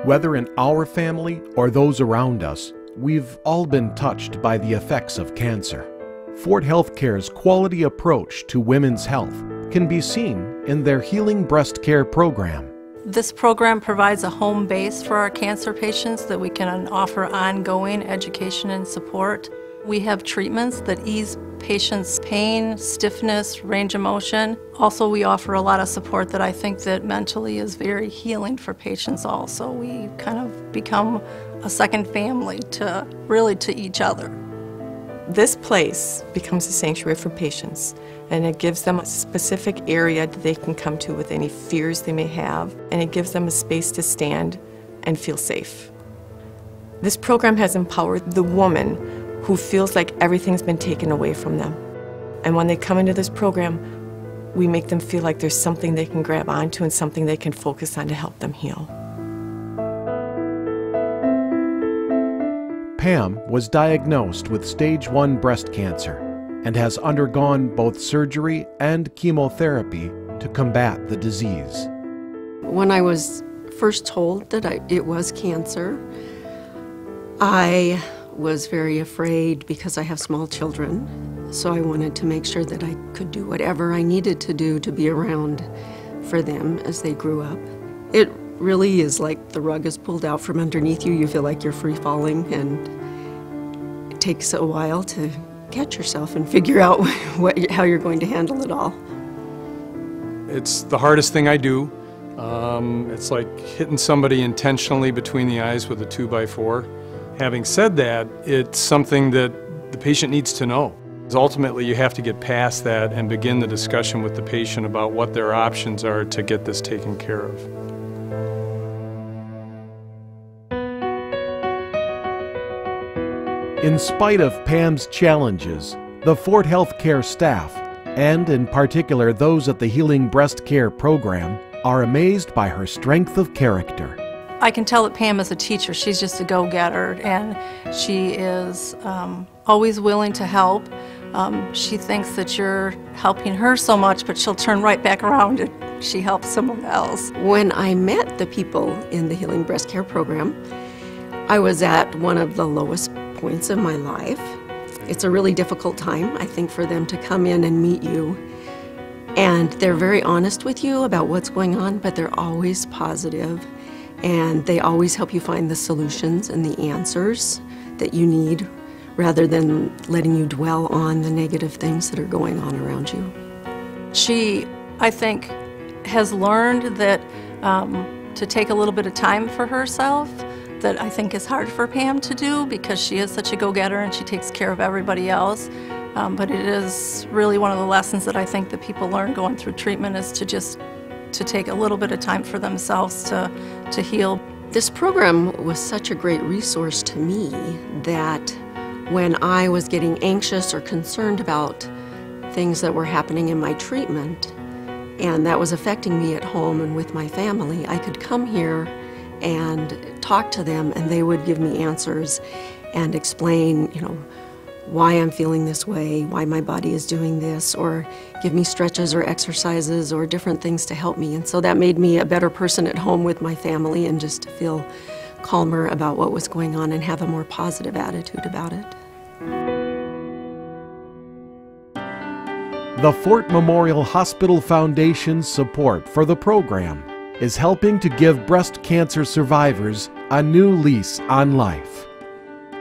Whether in our family or those around us, we've all been touched by the effects of cancer. Fort Healthcare's quality approach to women's health can be seen in their Healing Breast Care program. This program provides a home base for our cancer patients that we can offer ongoing education and support. We have treatments that ease patients' pain, stiffness, range of motion. Also, we offer a lot of support that I think that mentally is very healing for patients also. We kind of become a second family to each other. This place becomes a sanctuary for patients, and it gives them a specific area that they can come to with any fears they may have, and it gives them a space to stand and feel safe. This program has empowered the woman who feels like everything's been taken away from them. And when they come into this program, we make them feel like there's something they can grab onto and something they can focus on to help them heal. Pam was diagnosed with stage 1 breast cancer and has undergone both surgery and chemotherapy to combat the disease. When I was first told that it was cancer, I was very afraid because I have small children, so I wanted to make sure that I could do whatever I needed to do to be around for them as they grew up. It really is like the rug is pulled out from underneath you. You feel like you're free falling, and it takes a while to catch yourself and figure out how you're going to handle it all. It's the hardest thing I do. It's like hitting somebody intentionally between the eyes with a 2x4. Having said that, it's something that the patient needs to know. Ultimately, you have to get past that and begin the discussion with the patient about what their options are to get this taken care of. In spite of Pam's challenges, the Fort Healthcare staff, and in particular those at the Healing Breast Care program, are amazed by her strength of character. I can tell that Pam is a teacher. She's just a go-getter, and she is always willing to help. She thinks that you're helping her so much, but she'll turn right back around and she helps someone else. When I met the people in the Healing Breast Care program, I was at one of the lowest points of my life. It's a really difficult time, I think, for them to come in and meet you. And they're very honest with you about what's going on, but they're always positive. And they always help you find the solutions and the answers that you need, rather than letting you dwell on the negative things that are going on around you. She, I think, has learned that to take a little bit of time for herself, that I think is hard for Pam to do because she is such a go-getter and she takes care of everybody else. But it is really one of the lessons that I think that people learn going through treatment, is to take a little bit of time for themselves to heal. This program was such a great resource to me that when I was getting anxious or concerned about things that were happening in my treatment, and that was affecting me at home and with my family, I could come here and talk to them, and they would give me answers and explain, why I'm feeling this way, why my body is doing this, or give me stretches or exercises or different things to help me. And so that made me a better person at home with my family, and just to feel calmer about what was going on and have a more positive attitude about it. The Fort Memorial Hospital Foundation's support for the program is helping to give breast cancer survivors a new lease on life.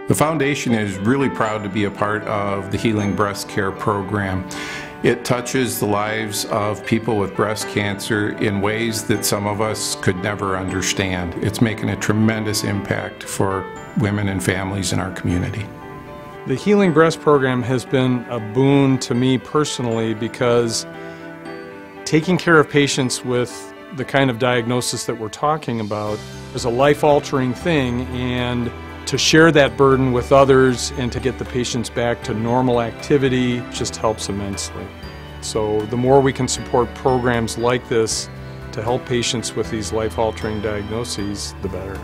The foundation is really proud to be a part of the Healing Breast Care program. It touches the lives of people with breast cancer in ways that some of us could never understand. It's making a tremendous impact for women and families in our community. The Healing Breast program has been a boon to me personally, because taking care of patients with the kind of diagnosis that we're talking about is a life-altering thing, and to share that burden with others and to get the patients back to normal activity just helps immensely. So the more we can support programs like this to help patients with these life-altering diagnoses, the better.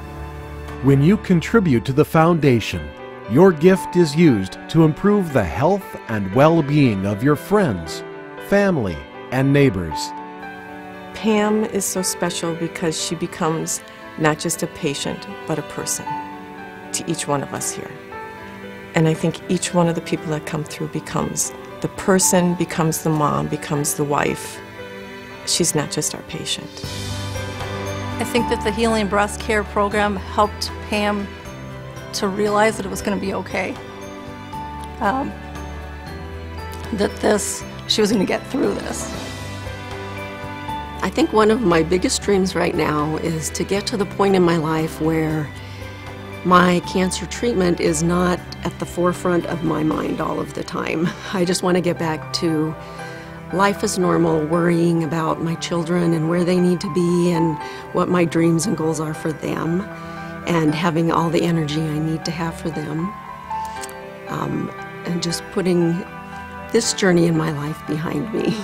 When you contribute to the foundation, your gift is used to improve the health and well-being of your friends, family, and neighbors. Pam is so special because she becomes not just a patient, but a person to each one of us here. And I think each one of the people that come through becomes the person, becomes the mom, becomes the wife. She's not just our patient. I think that the Healing Breast Care program helped Pam to realize that it was going to be okay. She was going to get through this. I think one of my biggest dreams right now is to get to the point in my life where my cancer treatment is not at the forefront of my mind all of the time. I just want to get back to life as normal, worrying about my children and where they need to be and what my dreams and goals are for them, and having all the energy I need to have for them, and just putting this journey in my life behind me.